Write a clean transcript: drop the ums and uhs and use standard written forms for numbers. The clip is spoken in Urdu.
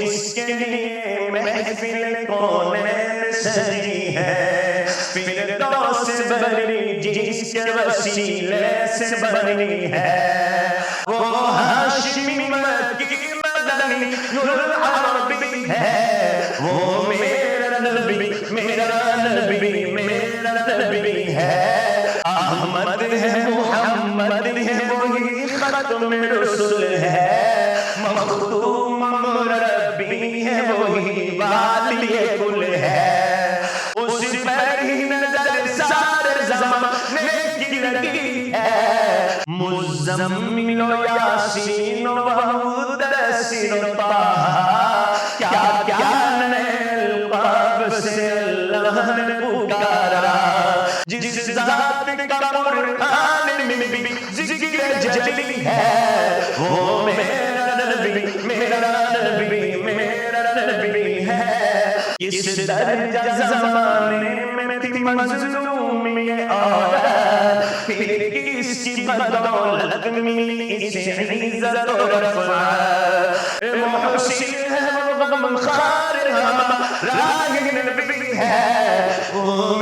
اس کے لیے محفل کونین سجی ہے، فردوس بنی جس کے وسیلے سے بنی ہے، وہ ہاشمی مکی مدنی العربی ہے، وہ میرا نبی میرا نبی میرا نبی ہے، احمد ہے محمد ہے وہی ختم رسول ہے، مختوم مربی ہے وہی والی کل ہے، اس پر ہی نظر سارے زمانے کی لگی ہے، مزمل و یاسین و مدثر و طٰہٰ، کیا کیا نئے القاب سے اللہ نے پکارا، جس ذات کا قرآن میں بھی ذکر جلی ہے، وہ میرا نبی میرا نبی میرا نبی ہے، کس درجہ زمانے میں تھی مظلوم یہ عورت، پھر کس کی بدولت ملی اسے عزت و رفعت، محسن ہے وہ غمخوار ہمارا نبی ہے، وہ